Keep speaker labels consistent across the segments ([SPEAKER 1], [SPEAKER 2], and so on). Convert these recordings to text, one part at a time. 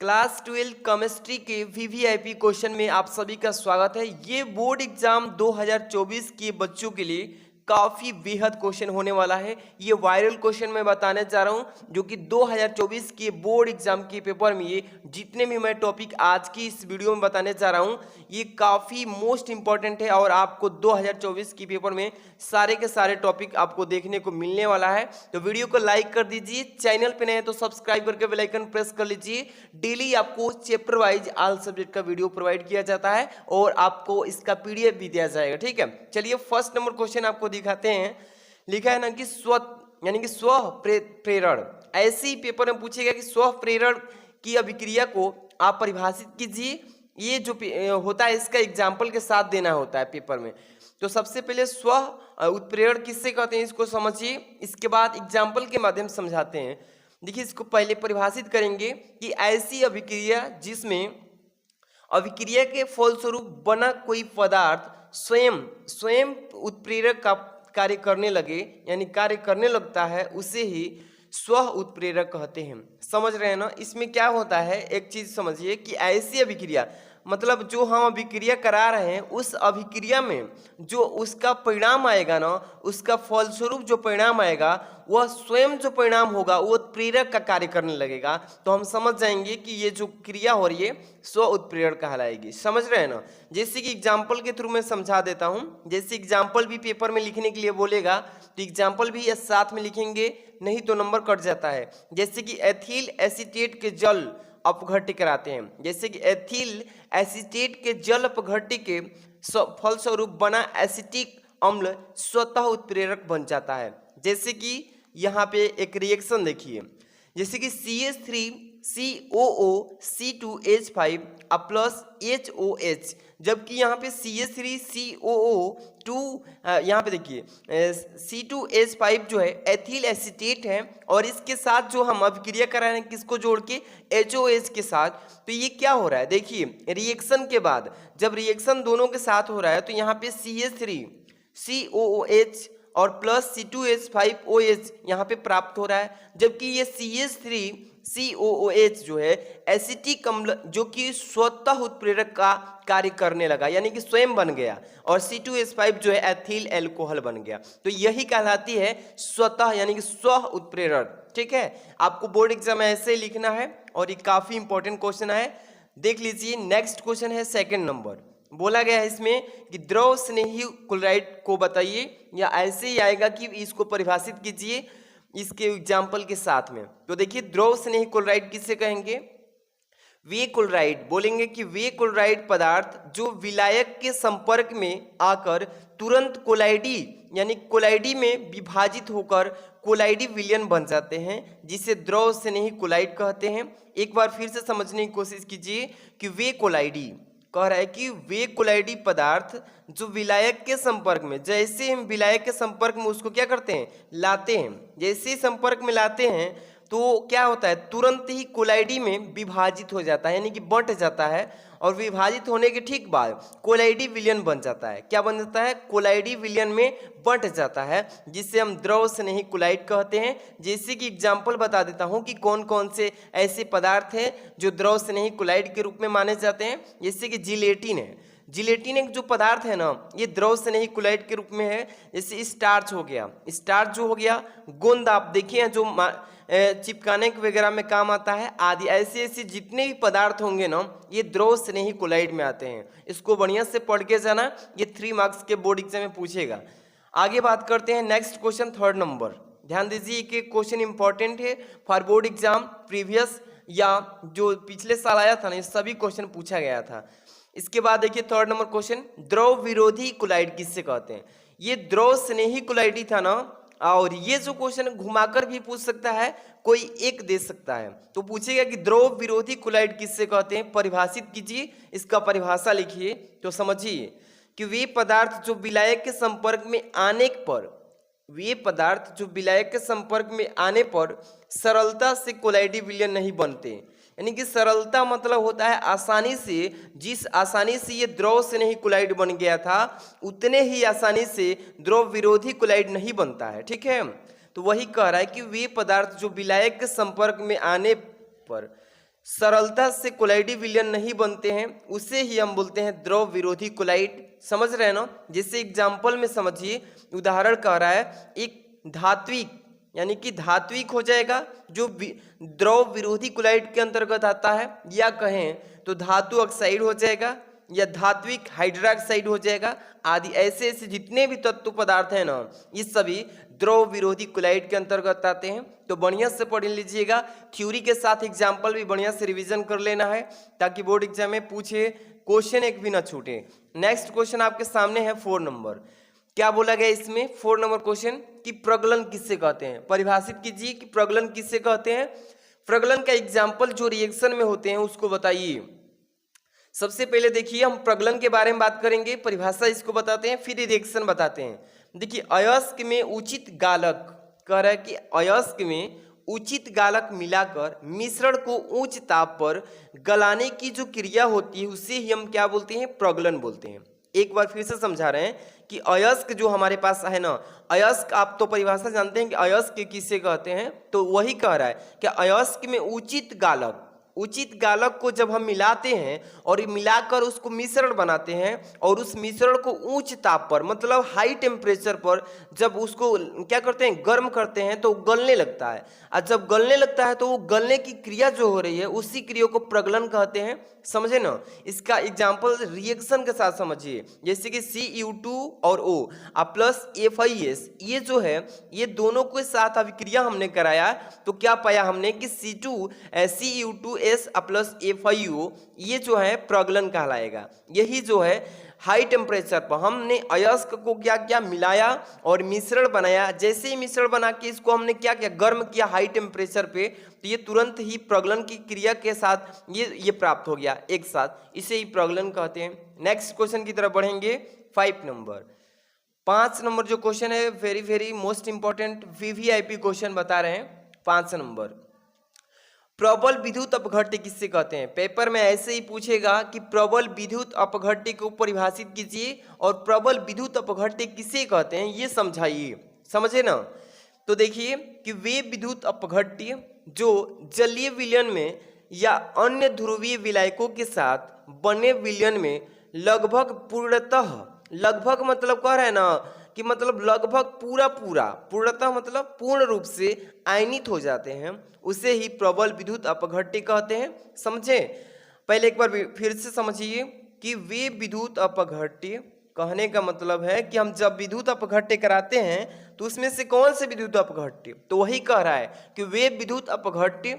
[SPEAKER 1] Class 12 chemistry के VVIP question में आप सभी का स्वागत है। ये बोर्ड एग्जाम 2024 के बच्चों के लिए काफ़ी बेहद क्वेश्चन होने वाला है। ये वायरल क्वेश्चन मैं बताने जा रहा हूँ जो कि 2024 के बोर्ड एग्जाम के पेपर में ये जितने भी मैं टॉपिक आज की इस वीडियो में बताने जा रहा हूँ ये काफ़ी मोस्ट इंपॉर्टेंट है और आपको 2024 के पेपर में सारे के सारे टॉपिक आपको देखने को मिलने वाला है। तो वीडियो को लाइक कर दीजिए, चैनल पे नए हैं तो सब्सक्राइब करके बेल आइकन प्रेस कर लीजिए। डेली आपको चैप्टर वाइज ऑल सब्जेक्ट का वीडियो प्रोवाइड किया जाता है और आपको इसका पीडीएफ भी दिया जाएगा। ठीक है, चलिए फर्स्ट नंबर क्वेश्चन आपको दिखाते हैं। लिखा है ना कि स्व प्रेरण। ऐसे ही पेपर में पूछेगा कि स्व प्रेरण की अभिक्रिया को आप परिभाषित कीजिए। ये जो होता है इसका एग्जाम्पल के साथ देना होता है पेपर में। तो सबसे पहले स्व उत्प्रेरण किससे कहते हैं इसको समझिए, इसके बाद एग्जाम्पल के माध्यम से समझाते हैं। देखिए इसको पहले परिभाषित करेंगे कि ऐसी अभिक्रिया जिसमें अभिक्रिया के फलस्वरूप बना कोई पदार्थ स्वयं उत्प्रेरक का कार्य करने लगे यानी कार्य करने लगता है उसे ही स्व उत्प्रेरक कहते हैं। समझ रहे हैं ना। इसमें क्या होता है, एक चीज समझिए कि ऐसी अभिक्रिया मतलब जो हम अभिक्रिया करा रहे हैं उस अभिक्रिया में जो उसका परिणाम आएगा ना, उसका फलस्वरूप जो परिणाम आएगा वह स्वयं जो परिणाम होगा वो उत्प्रेरक का कार्य करने लगेगा। तो हम समझ जाएंगे कि ये जो क्रिया हो रही है स्व उत्प्रेरण कहलाएगी। समझ रहे हैं ना। जैसे कि एग्जाम्पल के थ्रू मैं समझा देता हूँ। जैसे एग्जाम्पल भी पेपर में लिखने के लिए बोलेगा तो एग्जाम्पल भी साथ में लिखेंगे, नहीं तो नंबर कट जाता है। जैसे कि एथिल एसीटेट के जल अपघट्य कराते हैं। जैसे कि एथिल एसीटेट के जल अपघट्य के फलस्वरूप बना एसिटिक अम्ल स्वतः उत्प्रेरक बन जाता है। जैसे कि यहाँ पे एक रिएक्शन देखिए, जैसे कि CH3COO C2H5 प्लस HOH, जबकि यहाँ पे CH3COO2 यहाँ पे देखिए C2H5 जो है एथिल एसीटेट है और इसके साथ जो हम अभिक्रिया करा रहे हैं किसको जोड़ के HOH के साथ। तो ये क्या हो रहा है, देखिए रिएक्शन के बाद जब रिएक्शन दोनों के साथ हो रहा है तो यहाँ पे CH3COOH और प्लस C2H5OH यहाँ पे प्राप्त हो रहा है, जबकि ये CH3COOH जो है एसिटिक अम्ल जो कि स्वतः उत्प्रेरक का कार्य करने लगा यानी कि स्वयं बन गया, और C2H5 जो है एथिल एल्कोहल बन गया। तो यही कहलाती है स्वतः यानी कि स्व उत्प्रेरण। ठीक है, आपको बोर्ड एग्जाम में ऐसे ही लिखना है और ये काफी इंपॉर्टेंट क्वेश्चन है। देख लीजिए नेक्स्ट क्वेश्चन है सेकंड नंबर। बोला गया है इसमें कि द्रव स्नेही क्लोराइड को बताइए, या ऐसे ही आएगा कि इसको परिभाषित कीजिए इसके एग्जाम्पल के साथ में। तो देखिए द्रव स्नेही क्लोराइड किसे कहेंगे, वे क्लोराइड बोलेंगे कि वे क्लोराइड पदार्थ जो विलायक के संपर्क में आकर तुरंत कोलाइडी यानी कोलाइडी में विभाजित होकर कोलाइडी विलयन बन जाते हैं, जिसे द्रव स्नेही क्लोराइड कहते हैं। एक बार फिर से समझने की कोशिश कीजिए कि वे क्लोराइडी कह रहा है कि वे कोलाइडी पदार्थ जो विलायक के संपर्क में, जैसे हम विलायक के संपर्क में उसको क्या करते हैं लाते हैं, जैसे ही संपर्क में लाते हैं तो क्या होता है तुरंत ही कोलाइडी में विभाजित हो जाता है यानी कि बंट जाता है, और विभाजित होने के ठीक बाद कोलाइडी विलयन बन जाता है। क्या बन जाता है, कोलाइडी विलयन में बंट जाता है, जिसे हम द्रव स्नेही क्लोराइड कहते हैं। जैसे कि एग्जाम्पल बता देता हूं कि कौन कौन से ऐसे पदार्थ हैं जो द्रव स्नेही क्लोराइड के रूप में माने जाते हैं। जैसे कि जिलेटिन है, जिलेटिन एक जो पदार्थ है ना ये द्रव स्नेही क्लोराइड के रूप में है। जैसे स्टार्च हो गया, स्टार्च जो हो गया, गोंद आप देखिए जो चिपकाने वगैरह में काम आता है आदि, ऐसे ऐसे जितने भी पदार्थ होंगे ना ये द्रव स्नेही क्लोराइड में आते हैं। इसको बढ़िया से पढ़ के जाना, ये 3 मार्क्स के बोर्ड एग्जाम में पूछेगा। आगे बात करते हैं नेक्स्ट क्वेश्चन थर्ड नंबर। ध्यान दीजिए कि क्वेश्चन इंपॉर्टेंट है फॉर बोर्ड एग्जाम प्रीवियस या जो पिछले साल आया था ना, ये सभी क्वेश्चन पूछा गया था। इसके बाद देखिए थर्ड नंबर क्वेश्चन, द्रव विरोधी क्लोराइड किससे कहते हैं। ये द्रव स्नेही क्लोराइड था ना, और ये जो क्वेश्चन घुमाकर भी पूछ सकता है, कोई एक दे सकता है। तो पूछेगा कि द्रव विरोधी क्लोराइड किससे कहते हैं, परिभाषित कीजिए, इसका परिभाषा लिखिए। तो समझिए कि वे पदार्थ जो विलायक के संपर्क में आने पर, वे पदार्थ जो विलायक के संपर्क में आने पर सरलता से कोलाइडी विलयन नहीं बनते। यानी कि सरलता मतलब होता है आसानी से, जिस आसानी से ये द्रव स्नेही क्लोराइड बन गया था उतने ही आसानी से द्रव विरोधी क्लोराइड नहीं बनता है। ठीक है, तो वही कह रहा है कि वे पदार्थ जो विलायक के संपर्क में आने पर सरलता से कोलाइडी विलयन नहीं बनते हैं, उसे ही हम बोलते हैं द्रव विरोधी कोलाइड। समझ रहे हैं ना? जैसे एग्जाम्पल में समझिए, उदाहरण कह रहा है एक धात्विक यानी कि धात्विक हो जाएगा जो द्रव विरोधी कोलाइड के अंतर्गत आता है, या कहें तो धातु ऑक्साइड हो जाएगा या धात्विक हाइड्रोक्साइड हो जाएगा आदि। ऐसे ऐसे जितने भी तत्व पदार्थ हैं ना, ये सभी द्रव विरोधी कोलाइड के अंतर्गत आते हैं। तो बढ़िया से पढ़ लीजिएगा, थ्योरी के साथ एग्जाम्पल भी बढ़िया से रिवीजन कर लेना है ताकि बोर्ड एग्जाम में पूछे क्वेश्चन एक भी ना छूटे। नेक्स्ट क्वेश्चन आपके सामने है 4 नंबर। क्या बोला गया इसमें 4 नंबर क्वेश्चन कि प्रगलन किससे कहते हैं? परिभाषित कीजिए कि प्रगलन किससे कहते हैं। प्रगलन का एग्जाम्पल जो रिएक्शन में होते हैं उसको बताइए। सबसे पहले देखिए, हम प्रगलन के बारे में बात करेंगे, परिभाषा इसको बताते हैं, फिर रिएक्शन बताते हैं। देखिए, अयस्क में उचित गालक कह रहा है कि अयस्क में उचित गालक मिलाकर मिश्रण को उच्च ताप पर गलाने की जो क्रिया होती है उसे ही हम क्या बोलते हैं? प्रगलन बोलते हैं। एक बार फिर से समझा रहे हैं कि अयस्क जो हमारे पास है ना, अयस्क आप तो परिभाषा जानते हैं कि अयस्क किसे कहते हैं, तो वही कह रहा है कि अयस्क में उचित गालक को जब हम मिलाते हैं और मिलाकर उसको मिश्रण बनाते हैं और उस मिश्रण को उच्च ताप पर मतलब हाई टेम्परेचर पर जब उसको क्या करते हैं? गर्म करते हैं तो गलने लगता है। और जब गलने लगता है तो वो गलने की क्रिया जो हो रही है उसी क्रिया को प्रगलन कहते हैं। समझे ना? इसका एग्जाम्पल रिएक्शन के साथ समझिए, जैसे कि Cu2 और O प्लस FiS, ये जो है ये दोनों के साथ अभिक्रिया हमने कराया तो क्या पाया हमने कि Cu2S प्लस FiO ये जो है प्रगलन कहलाएगा। यही जो है हाई टेम्परेचर पर हमने अयस्क को क्या किया? मिलाया और मिश्रण बनाया। जैसे ही मिश्रण बना के इसको हमने क्या किया? गर्म किया हाई टेम्परेचर पे, तो ये तुरंत ही प्रगलन की क्रिया के साथ ये प्राप्त हो गया एक साथ, इसे ही प्रगलन कहते हैं। नेक्स्ट क्वेश्चन की तरफ बढ़ेंगे, 5 नंबर। 5 नंबर जो क्वेश्चन है very very most important VVIP question बता रहे हैं। 5 नंबर, प्रबल विद्युत अपघट्य किससे कहते हैं? पेपर में ऐसे ही पूछेगा कि प्रबल विद्युत अपघट्य को परिभाषित कीजिए और प्रबल विद्युत अपघट्य किसे कहते हैं ये समझाइए। समझे ना? तो देखिए कि वे विद्युत अपघट्य जो जलीय विलयन में या अन्य ध्रुवीय विलायकों के साथ बने विलयन में लगभग पूर्णतः, लगभग मतलब कह रहे हैं ना कि मतलब लगभग पूर्णतः मतलब पूर्ण रूप से आयनित हो जाते हैं, उसे ही प्रबल विद्युत अपघट्य कहते हैं। समझे? पहले एक बार फिर से समझिए कि वे विद्युत अपघट्य कहने का मतलब है कि हम जब विद्युत अपघट्य कराते हैं तो उसमें से कौन से विद्युत अपघट्य? तो वही कह रहा है कि वे विद्युत अपघट्य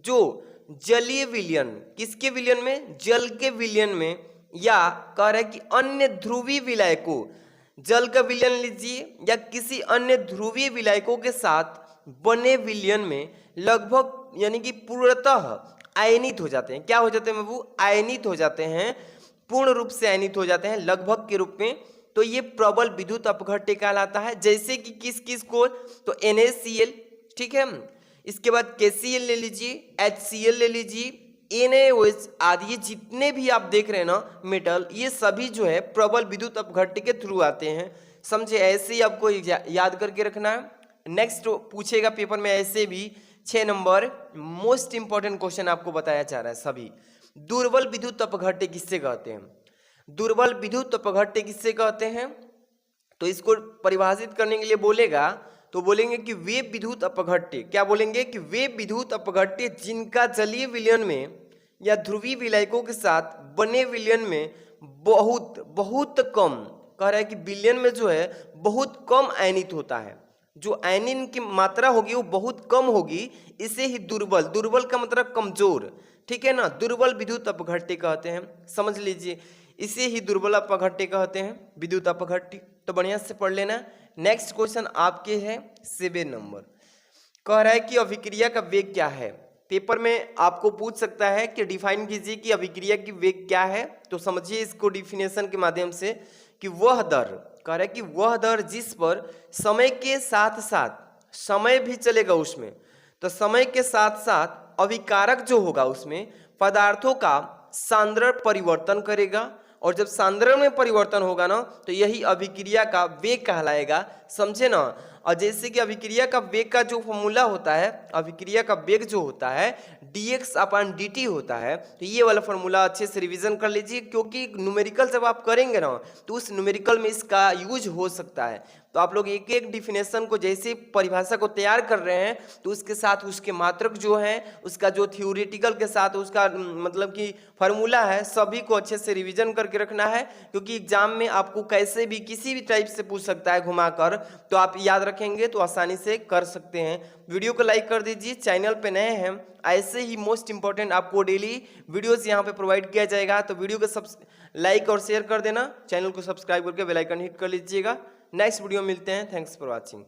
[SPEAKER 1] जो जलीय विलयन, किसके विलयन में? जल के विलयन में, या कह रहा है कि अन्य ध्रुवीय विलायकों, जल का विलयन लीजिए या किसी अन्य ध्रुवीय विलायकों के साथ बने विलयन में लगभग यानी कि पूर्णतः आयनित हो जाते हैं। क्या हो जाते हैं बाबू? आयनित हो जाते हैं, पूर्ण रूप से आयनित हो जाते हैं लगभग के रूप में। तो ये प्रबल विद्युत अपघट्य कहलाता है। जैसे कि किस किस को? तो NaCl, ठीक है, इसके बाद KCl ले लीजिए, HCl ले लीजिए, NaOH आदि, ये जितने भी आप देख रहे हैं ना मेटल, ये सभी जो है प्रबल विद्युत अपघट्य के थ्रू आते हैं। समझे? ऐसे ही आपको याद करके रखना है। नेक्स्ट पूछेगा पेपर में ऐसे भी 6 नंबर मोस्ट इंपॉर्टेंट क्वेश्चन आपको बताया जा रहा है सभी। दुर्बल विद्युत अपघट्य किससे कहते हैं? दुर्बल विद्युत अपघट्य किससे कहते हैं? तो इसको परिभाषित करने के लिए बोलेगा तो बोलेंगे कि वे विद्युत अपघट्य, क्या बोलेंगे? कि वे विद्युत अपघट्य जिनका जलीय विलयन में या ध्रुवीय विलायकों के साथ बने विलयन में बहुत कम, कह रहा है कि विलयन में जो है बहुत कम आयनित होता है, जो आयनिन की मात्रा होगी वो बहुत कम होगी, इसे ही दुर्बल का मतलब कमजोर, ठीक है ना, दुर्बल विद्युत अपघट्य कहते हैं। समझ लीजिए, इसे ही दुर्बल अपघट्य कहते हैं, विद्युत अपघट्य। तो बढ़िया से पढ़ लेना। नेक्स्ट क्वेश्चन आपके है 7 नंबर, कह रहा है कि अभिक्रिया का वेग क्या है? पेपर में आपको पूछ सकता है कि डिफाइन कीजिए कि अभिक्रिया की वेग क्या है। तो समझिए इसको डिफिनेशन के माध्यम से कि वह दर, कह रहा है कि वह दर जिस पर समय के साथ साथ, समय भी चलेगा उसमें, तो समय के साथ साथ अभिकारक जो होगा उसमें पदार्थों का सांद्रण परिवर्तन करेगा, और जब सांद्रण में परिवर्तन होगा ना तो यही अभिक्रिया का वेग कहलाएगा। समझे ना। और जैसे कि अभिक्रिया का वेग का जो फॉर्मूला होता है, अभिक्रिया का वेग जो होता है dx/dt होता है, तो ये वाला फॉर्मूला अच्छे से रिवीजन कर लीजिए, क्योंकि न्यूमेरिकल जब आप करेंगे ना तो उस न्यूमेरिकल में इसका यूज हो सकता है। तो आप लोग एक एक डिफिनेशन को जैसे परिभाषा को तैयार कर रहे हैं तो उसके साथ उसके मात्रक जो है, उसका जो थ्योरेटिकल के साथ उसका मतलब कि फार्मूला है, सभी को अच्छे से रिवीजन करके रखना है, क्योंकि एग्जाम में आपको कैसे भी किसी भी टाइप से पूछ सकता है घुमाकर, तो आप याद रखेंगे तो आसानी से कर सकते हैं। वीडियो को लाइक कर दीजिए, चैनल पे नए हैं ऐसे ही मोस्ट इंपॉर्टेंट आपको डेली वीडियोस यहाँ पे प्रोवाइड किया जाएगा, तो वीडियो को लाइक और शेयर कर देना, चैनल को सब्सक्राइब करके बेल आइकन हिट कर लीजिएगा। नेक्स्ट वीडियो में मिलते हैं। Thanks for watching.